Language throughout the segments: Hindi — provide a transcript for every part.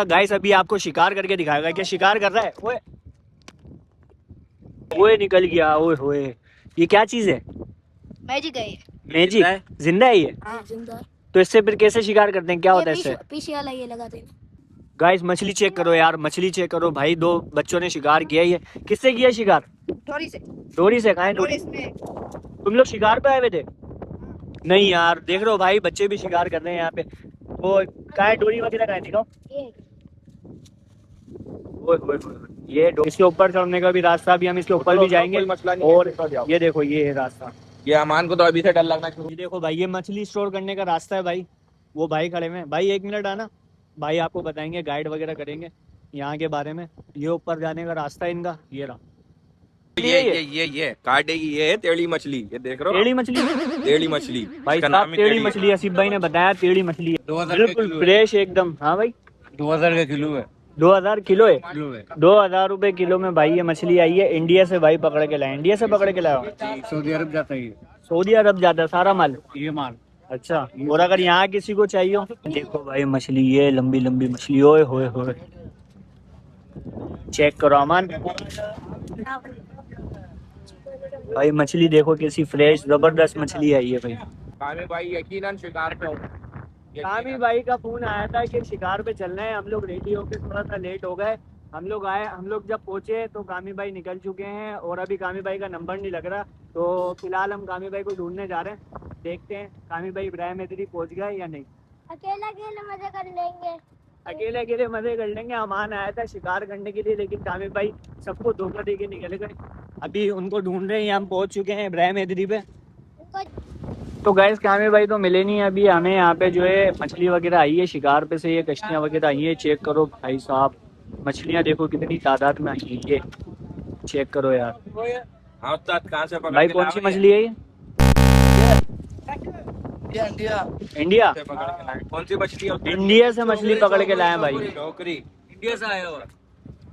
गाइस अभी आपको शिकार करके दिखाएगा। क्या शिकार कर रहा है? ओए ओए निकल गया। ओए होए, ये क्या चीज है? मैजिक है ये। मैजिक? जिंदा है ये? हाँ जिंदा है। तो इससे फिर कैसे शिकार करते हैं? क्या होता है इससे? पीछे वाला ये लगाते हैं। गाइस मछली चेक करो यार, मछली चेक करो भाई। दो बच्चों ने शिकार किया। ये किससे किया शिकार? डोरी से। डोरी से? कहाँ है डोरी? तुम लोग शिकार पे आए हुए थे? नहीं यार, देख रहे हो भाई, बच्चे भी शिकार कर रहे हैं यहाँ पे। वो कहाँ है डोरी वगैरह? कहाँ है? दिखाओ। ओए होए होए, ये इसके ऊपर चढ़ने का भी रास्ता, भी हम इसके ऊपर भी जाएंगे। और ये देखो, ये है रास्ता। ये अमान को तो अभी से डर लगना शुरू। ये देखो भाई, ये मछली स्टोर करने का रास्ता है भाई। वो भाई खड़े में। भाई 1 मिनट आना, भाई आपको बताएंगे, गाइड वगैरह करेंगे यहाँ के बारे में। ये ऊपर जाने का रास्ता है इनका, ये रहा। ये काटेगी। ये है टेढ़ी मछली, ये देख रहे हो? टेढ़ी मछली? टेढ़ी मछली भाई साहब, टेढ़ी मछली आसिफ भाई ने बताया, टेढ़ी मछली है, बिल्कुल फ्रेश एकदम। हाँ भाई, 2000 का किलो है। 2000 किलो है? 2000 रुपए किलो में भाई ये मछली आई है। इंडिया से भाई पकड़ के लाए। इंडिया से पकड़ के लाया? सऊदी अरब जाता है ये। सऊदी अरब जाता है सारा माल? ये माल। अच्छा, और अगर यहाँ किसी को चाहिए हो? देखो भाई मछली, ये लंबी लंबी मछली। ओए होए होए, चेक करो अमान भाई। मछली देखो कैसी फ्रेश, जबरदस्त मछली आई है भाई। कामी भाई यकीनन शिकार पे हो। कामी भाई का फोन आया था कि शिकार पे चलना है। हम लोग रेडी होके थोड़ा सा लेट हो गए। हम लोग जब पहुंचे तो कामी भाई निकल चुके हैं, और अभी कामी भाई का नंबर नहीं लग रहा। तो फिलहाल हम कामी भाई को ढूंढने जा रहे हैं। देखते हैं कामी भाई इब्राहिम एदरी पहुंच गए या नहीं। अकेला अकेले मजे कर लेंगे। अकेले अकेले मजे कर लेंगे। अमान आया था शिकार करने के लिए, लेकिन कामी भाई सबको धोखा दे के निकल गए। अभी उनको ढूंढ रहे हैं। हम पहुंच चुके हैं इब्राहिम एदरी पे। तो गैस कामी भाई तो मिले नहीं अभी हमें। यहाँ पे जो है मछली वगैरह आई है शिकार पे से, ये कश्तियाँ वगैरह आई है। चेक करो भाई साहब, मछलियाँ देखो कितनी तादाद में आई है। ये चेक करो यार। हाँ उस्ताद, कहाँ से पकड़ भाई के कौन सी लाए? मछली है ये? इंडिया? से पकड़ के लाए। कौन सी मछली है? इंडिया से मछली पकड़ के लाए भाई। टोकरी। इंडिया से आया हुआ।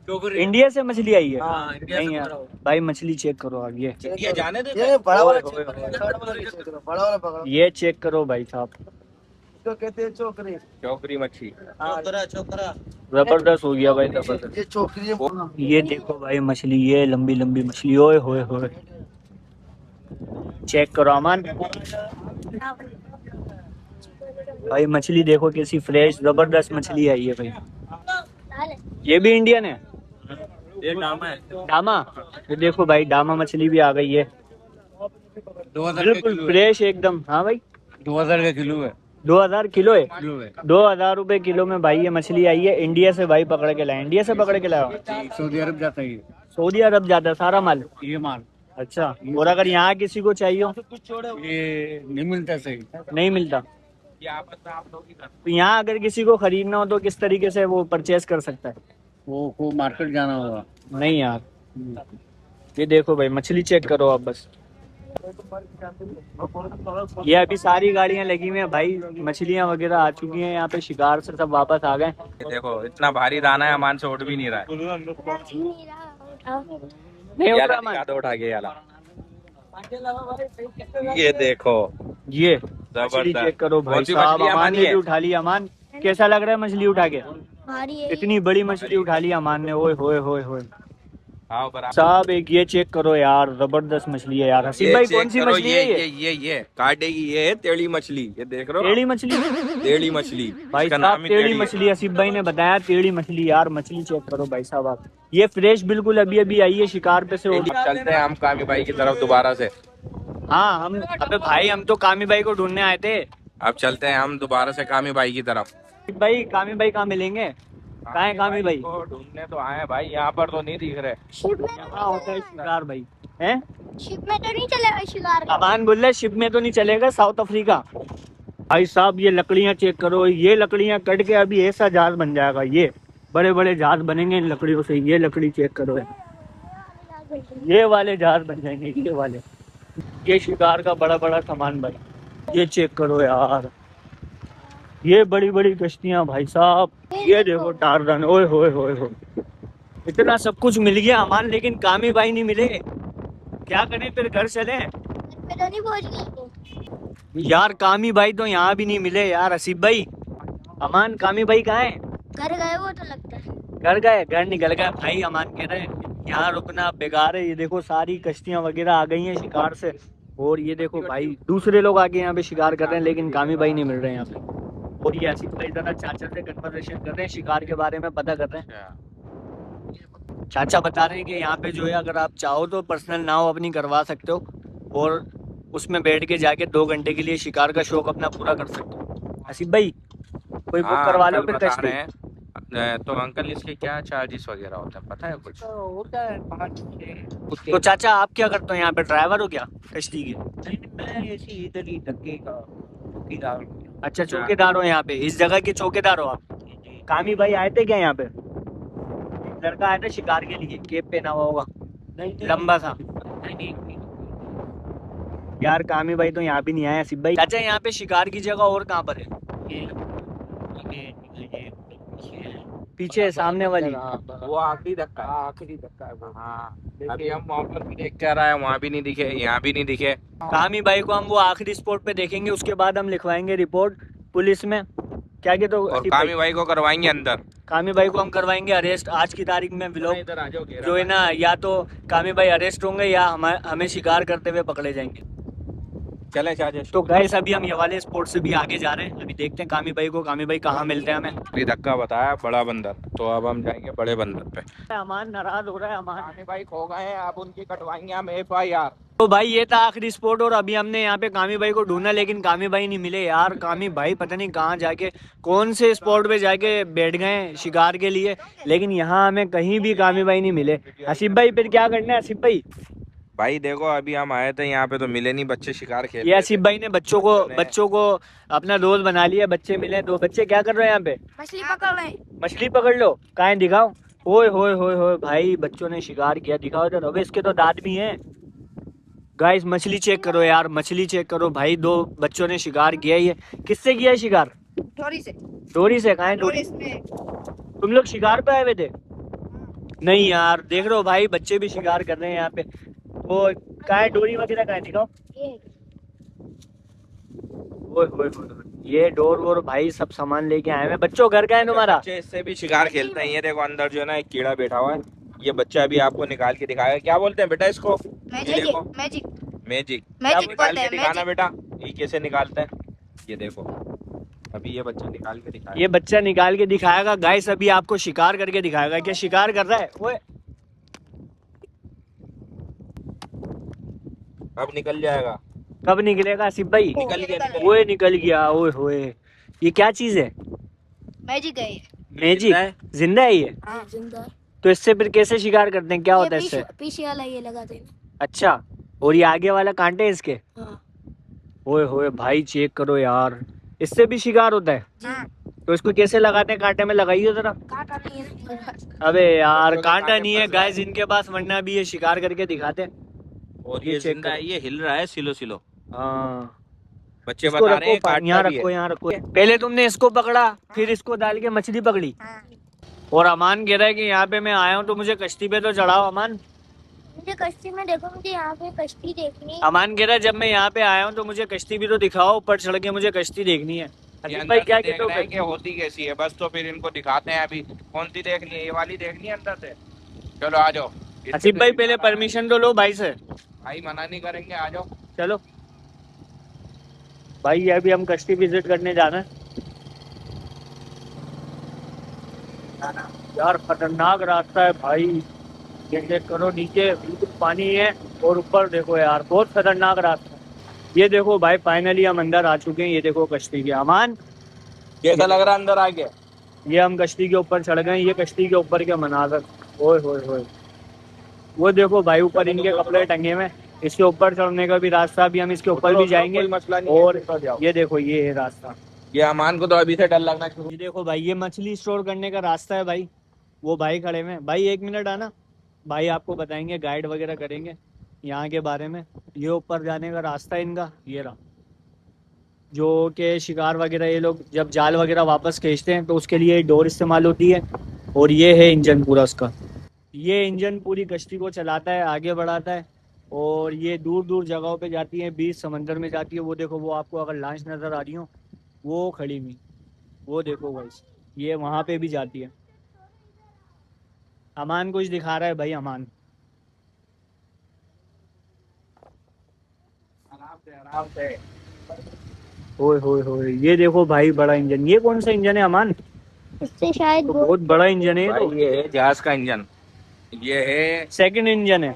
इंडिया से मछली आई है? हाँ, इंडिया से नहीं यार पकड़ा हुआ। भाई, मछली चेक करो आप। ये जाने दे। ये बड़ा वाला ओए, चेक ओए, करो, बड़ा वाला पकड़ो। ये चेक करो भाई साहब, इसको कहते हैं चोकरी। टोकरी मच्छी। चोकरा। जबरदस्त हो गया भाई, जबरदस्त। ये चोकरी है। ये देखो भाई मछली, ये लंबी लंबी मछली। ओए होए होए, चेक करो अमान भाई। मछली देखो कैसी फ्रेश, जबरदस्त मछली आई है भाई। ये भी इंडियन है? ये डामा है। डामा? ये देखो भाई, डामा मछली भी आ गई है, 2000 बिल्कुल फ्रेश एकदम। हाँ भाई, 2000 का किलो है। 2000 किलो है? किलो है। 2000 रुपए किलो में भाई ये मछली आई है। इंडिया से भाई पकड़ के लाए। इंडिया से पकड़ के लाया? सऊदी अरब जाता है ये। सऊदी अरब जाता है सारा माल? ये माल। अच्छा, और अगर यहाँ किसी को चाहिए हो? ये नहीं मिलता सही। नहीं मिलता? ये आपस में आप लोग ही करते तो यहाँ अगर किसी को खरीदना हो तो किस तरीके से वो परचेस कर सकता है? वो मार्केट जाना होगा। नहीं यार, ये देखो भाई मछली चेक करो आप बस। ये अभी सारी गाड़ियां लगी हुई हैं भाई, मछलियां वगैरह आ चुकी हैं यहाँ पे। शिकार से सब वापस आ गए। हैं। देखो इतना भारी दाना है, अमान से उठ भी नहीं रहा है। नहीं उठ याला रहा मान। निकाल दो, उठा के याला। ये देखो, ये मछली जबरदस्त। चेक करो कौन भाई सी साहब। मछली अमान अमानी ने भी है? उठा लिया। अमान कैसा लग रहा है मछली उठा के? भारी है। इतनी बड़ी मछली उठा ली अमान ने। ओए होए होए होए हाँ बराबर। साहब, एक ये चेक करो यार, जबरदस्त मछली है यार। हसीब भाई कौन सी मछली है ये? ये काटेगी। ये है टेढ़ी मछली, ये देख रहे हो? टेढ़ी मछली? टेढ़ी मछली भाई इसका साहब नाम ही टेढ़ी है। मछली, हसीब भाई ने बताया टेढ़ी मछली यार। मछली चेक करो भाई साहब आप, ये फ्रेश बिल्कुल अभी अभी आई है शिकार पे से। अब चलते हैं हम कामी भाई की तरफ दोबारा से। हाँ हम, अबे भाई हम तो कामी भाई को ढूंढने आए थे। अब चलते हैं हम दोबारा से कामी भाई की तरफ। भाई कामी भाई कहाँ मिलेंगे? कहाँ है कामी भाई? को ढूंढने तो आए हैं भाई, यहाँ पर तो नहीं दिख रहे। शिप में यहाँ होता है शिकार भाई, हैं? शिप में तो नहीं चलेगा शिकार का। अमान बोल रहे शिप में तो नहीं चलेगा, साउथ अफ्रीका। भाई साहब ये लकड़ियाँ चेक करो, ये लकड़ियाँ कट के अभी ऐसा जहाज बन जाएगा। ये बड़े बड़े जहाज बनेंगे इन लकड़ियों से। ये लकड़ी चेक करो, ये वाले जहाज बन जाएंगे, ये वाले। ये शिकार का बड़ा बड़ा सामान भाई, ये चेक करो यार। ये बड़ी बड़ी कश्तियां भाई साहब। ये देखो टारजन। ओए होए होए होए, इतना सब कुछ मिल गया अमान, लेकिन कामी भाई नहीं मिले। क्या करें फिर, घर चले? पे तो नहीं पहुंच गई। यार कामी भाई तो यहाँ भी नहीं मिले यार। हसीब भाई, अमान कामी भाई कहाँ है? घर गए वो तो लगता है। घर गए, घर निकल गए भाई। अमान कह रहे हैं यहाँ रुकना बेकार है। ये देखो सारी कश्तियां वगैरह आ गई हैं शिकार से। और ये देखो भाई दूसरे लोग आके यहाँ पे शिकार कर रहे हैं, लेकिन कामी भाई नहीं मिल रहे हैं यहाँ पे। और ये आसिफ भाई जरा चाचा से कन्वर्सेशन कर रहे हैं, शिकार के बारे में पता कर रहे हैं। चाचा बता रहे हैं कि यहाँ पे जो है अगर आप चाहो तो पर्सनल नाव अपनी करवा सकते हो और उसमें बैठ के जाके 2 घंटे के लिए शिकार का शौक अपना पूरा कर सकते हो। आसिफ भाई कोई बुक करवा लो फिर कश्ती। तो अंकल इसके क्या चार्जेस वगैरह होते हैं पता है कुछ? होता है 5-6। तो चाचा आप क्या करते हो यहाँ पे, ड्राइवर हो क्या कश्ती के? मैं ऐसी इधर ही धक्के का चौकीदार हूँ। अच्छा चौकीदार हो यहाँ पे, इस जगह के चौकीदार हो आप। कामी भाई आए थे क्या यहाँ पे? एक लड़का आया था शिकार के लिए, केप पहना हुआ होगा लंबा सा। यार कामी भाई तो यहाँ भी नहीं आया आसिफ भाई। चाचा यहाँ पे शिकार की जगह और कहाँ पर है? पीछे सामने वाली। वो आखिरी धक्का है। आखिरी धक्का है वो। हाँ अभी हम वहाँ पर भी देख कर आए, वहाँ भी नहीं दिखे, यहाँ भी नहीं दिखे। कामी भाई को हम वो आखिरी स्पॉट पे देखेंगे, उसके बाद हम लिखवाएंगे रिपोर्ट पुलिस में। क्या कहते हो? और कामी भाई को करवाएंगे अंदर। कामी भाई को हम करवाएंगे अरेस्ट। आज की तारीख में व्लॉग इधर आ जाओ जो है ना, या तो कामी भाई अरेस्ट होंगे या हमें शिकार करते हुए पकड़े जाएंगे। चले चाचा। तो गाइस अभी हम ये वाले स्पॉट से भी आगे जा रहे हैं। अभी देखते हैं कामी भाई को, कामी भाई कहाँ मिलते हैं हमें। अभी धक्का बताया बड़ा बंदर, तो अब हम जाएंगे बड़े बंदर पे। अमान नाराज हो रहा है। अमान कामी भाई खो गए हैं, अब उनकी कटवाएंगे हम FIR। तो भाई ये था आखिरी स्पॉट और अभी हमने यहाँ पे कामी भाई को ढूंढा, लेकिन कामी भाई नहीं मिले यार। कामी भाई पता नहीं कहाँ जाके कौन से स्पॉट पे जाके बैठ गए शिकार के लिए, लेकिन यहाँ हमें कहीं भी कामी भाई नहीं मिले। आसिफ भाई फिर क्या करना है आसिफ भाई? भाई देखो अभी हम आए थे यहाँ पे तो मिले नहीं, बच्चे शिकार खेल ये आसिफ भाई ने बच्चों को अपना दोस्त बना लिया। बच्चे मिले, 2 बच्चे क्या कर रहे हैं यहाँ पे? मछली पकड़ रहे हैं। मछली पकड़ लो। कहाँ है दिखाओ। ओए होए होए होए भाई बच्चों ने शिकार किया, दिखाओ इधर। अबे इसके तो दांत भी हैं। गाइस मछली चेक करो यार, मछली चेक करो भाई। 2 बच्चों ने शिकार किया। ये किससे किया है शिकार? डोरी से। डोरी से। कहाँ है डोरी? तुम लोग शिकार पे आए हुए थे? नहीं यार, देख रहे हो भाई बच्चे भी शिकार कर रहे हैं यहाँ पे। वो कहाँ है डोरी वगैरह, कहाँ है दिखाओ। ये ओए होए होए, ये डोर वोर भाई सब सामान लेके आए हैं। बच्चों घर का है तुम्हारा? बच्चे इससे भी शिकार खेलते हैं। ये देखो अंदर जो है ना एक कीड़ा बैठा हुआ है। ये बच्चा अभी आपको निकाल के दिखाएगा। क्या बोलते हैं बेटा इसको? ये देखो मैजिक मैजिक। मैजिक निकाल बोलते के हैं, दिखाना बेटा, ये कैसे निकालते हैं। ये देखो अभी ये बच्चा निकाल के दिखाएगा। ये बच्चा निकाल के दिखाएगा। गाइस अभी आपको शिकार करके दिखाएगा। क्या शिकार कर रहा है? ओए अब निकल जाएगा। कब निकलेगा आसिफ भाई? निकल गया, निकल ओए निकल गया। ओए होए, ये क्या चीज है? मैजिक है ये। मैजिक जिंदा है ये? हाँ जिंदा है। तो इससे फिर कैसे शिकार करते हैं, क्या होता है ये इससे? पीछे वाला ये लगाते हैं। अच्छा, और ये आगे वाला कांटे हैं इसके? हाँ। ओए होए भाई चेक करो यार, इससे भी शिकार होता है? हाँ। तो इसको कैसे लगाते हैं? कांटे में लगाइए जरा। कांटा नहीं है। अबे यार बच्चों के कांटा कांटे नहीं है फंस गाइस इनके पास, वरना भी ये शिकार करके दिखाते हैं। और ये ये चेक जिंदा है, करो। ये हिल रहा है सिलो सिलो। हाँ बच्चे इसको बता रहे हैं रखो, यहाँ काटता भी रखो, है। यहाँ रखो। पहले तुमने इसको पकड़ा, फिर इसको डाल के मछली पकड़ी। हाँ। और अमान कह रहा है कि यहाँ पे मैं आया हूँ तो मुझे कश्ती पे तो चढ़ाओ। अमान मुझे कश्ती में देखो, मुझे यहाँ पे कश्ती देखनी है। अमान कह रहा है जब मैं यहाँ पे आया हूँ तो मुझे कश्ती भी तो दिखाओ, ऊपर चढ़ के मुझे कश्ती देखनी है। ये अजीब अंदर भाई से क्या देख कहते हो रहे हैं फिर? कि होती कैसी है, बस तो फिर इनको दिखाते हैं। अभी कौन सी देखनी है? ये वाली देखनी है अंदर से। चलो आ जाओ। आसिफ भाई पहले परमिशन तो लो भाई से। भाई मना नहीं करेंगे, आ जाओ। चलो भाई, ये अभी हम कश्ती विजिट करने जाना है। यार खतरनाक रास्ता है भाई, ये चेक करो। नीचे बिल्कुल पानी है और ऊपर देखो यार, बहुत खतरनाक रास्ता है। ये देखो भाई फाइनली हम अंदर आ चुके हैं। ये देखो कश्ती के। अमान कैसा लग रहा है अंदर आके? ये हम कश्ती के ऊपर चढ़ गए। ये कश्ती के ऊपर के मनाजर, ओए होए होए। वो देखो भाई ऊपर इनके कपड़े टंगे हुए। इसके ऊपर चढ़ने का भी रास्ता, भी हम इसके ऊपर भी जाएंगे। कोई मसला नहीं है, और ऊपर जाओ। ये देखो ये है रास्ता। ये अमान को तो अभी से डर लगना शुरू। ये देखो भाई, ये मछली स्टोर करने का रास्ता है भाई। वो भाई खड़े में। भाई 1 मिनट आना, भाई आपको बताएंगे, गाइड वगैरह करेंगे यहाँ के बारे में। ये ऊपर जाने का रास्ता है इनका, ये रहा। जो कि शिकार वगैरह ये लोग जब जाल वगैरह वापस खींचते हैं तो उसके लिए डोर इस्तेमाल होती है। और ये है इंजन पूरा उसका। ये इंजन पूरी कश्ती को चलाता है, आगे बढ़ाता है। और ये दूर दूर जगहों पे जाती है, बीच समंदर में जाती है। वो देखो, वो आपको अगर लॉन्च नज़र आ रही हो, वो खड़ी हुई, वो देखो भाई। ये वहां पे भी जाती है। अमान कुछ दिखा रहा है भाई, अमान। आराम से। ओए होए होए, ये देखो भाई बड़ा इंजन। ये कौन सा इंजन है अमान? इससे शायद तो बहुत बड़ा इंजन है ये तो। भाई ये है जहाज का इंजन, ये है सेकंड इंजन है।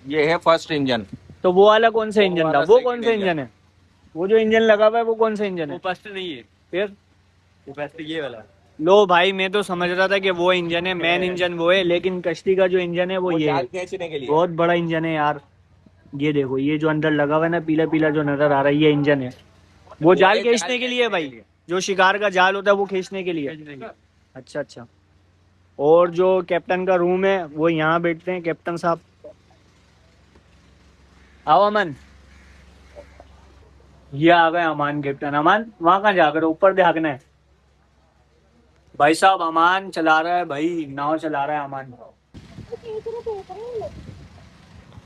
ये है फर्स्ट इंजन। तो वो वाला कौन सा वो इंजन था? वाला वो second कौन सा इंजन। इंजन है? वो जो इंजन लगा हुआ है वो कौन सा इंजन है? फर्स्ट नहीं है, फिर वो फर्स्ट ये वाला। लो भाई, मैं तो समझ रहा था कि वो इंजन है, मेन इंजन वो है, लेकिन कश्ती का जो इंजन है वो ये जाल है। खींचने के लिए। बहुत बड़ा इंजन है यार। ये देखो, ये जो अंदर लगा हुआ है ना, पीला पीला जो नजर आ रहा है, ये इंजन है। वो जाल है खींचने के लिए है भाई। जो शिकार का जाल होता है वो खींचने के लिए। अच्छा अच्छा। और जो कैप्टन का रूम है वो यहाँ बैठते हैं कैप्टन साहब। आओ अमन। ये आ गए अमान, कैप्टन अमान। वहां कहाँ जाकर ऊपर देखना है भाई साहब। अमान चला रहा है भाई, नाव चला रहा है अमान।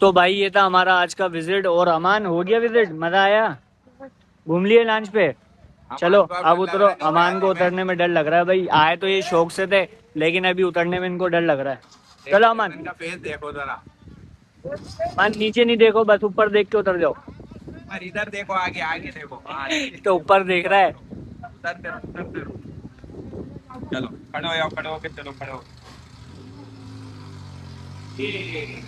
तो भाई ये था हमारा आज का विजिट। और अमान, हो गया विजिट? मजा आया? घूम लिए लॉन्च पे? चलो अब उतरो। अमान को उतरने में डर लग रहा है भाई। आए तो ये शौक से थे, लेकिन अभी उतरने में इनको डर लग रहा है। चलो अमान। इनका फेस देखो जरा। अमान नीचे नहीं देखो, बस ऊपर देख के उतर जाओ। और इधर देखो, आगे आगे देखो, आगे। तो ऊपर देख रहा है। उधर देखो, उधर देखो। चलो खड़े हो जाओ, खड़े हो के चलो, खड़े हो।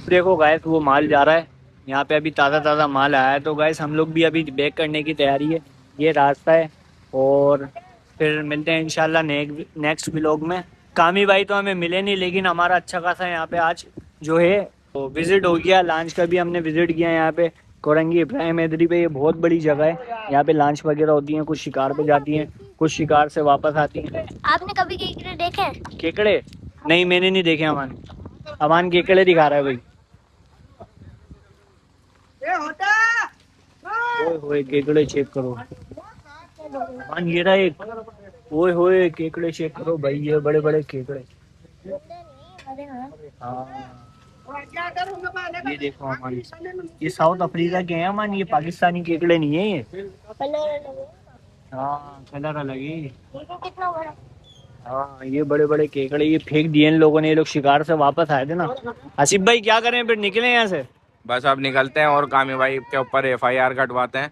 देखो गाइस, वो माल जा रहा है यहाँ पे। अभी ताज़ा ताज़ा माल आया है। तो गाइस हम लोग भी अभी बैक करने की तैयारी है। ये रास्ता है। और फिर मिलते हैं इंशाल्लाह नेक्स्ट व्लॉग में। कामी भाई तो हमें मिले नहीं, लेकिन हमारा अच्छा खासा यहाँ पे आज जो है तो विजिट हो गया। लॉन्च का भी हमने विजिट किया यहाँ पे। कोरंगी इब्राहिम हैदरी पे ये बहुत बड़ी जगह है। यहाँ पे लॉन्च वगैरह होती हैं। कुछ शिकार पे जाती हैं, कुछ शिकार से वापस आती हैं। आपने कभी केकड़े देखे? केकड़े? नहीं, मैंने नहीं देखे अमान। अमान केकड़े दिखा रहा है भाई। ओए होए, केकड़े चेक करो अमान। ये रहा एक। ओए होए, केकड़े चेक करो भाई, ये बड़े बड़े केकड़े। हाँ, ये देखो अमान, ये साउथ अफ्रीका के हैं अमान। ये पाकिस्तानी केकड़े नहीं है ये। हाँ, कलर अलग है। कितना बड़ा। हाँ, ये बड़े बड़े केकड़े ये फेंक दिए इन लोगों ने। ये लोग शिकार से वापस आए थे ना। आसिफ भाई क्या करें, फिर निकले यहाँ से? बस अब निकलते हैं और कामी भाई के ऊपर FIR कटवाते हैं।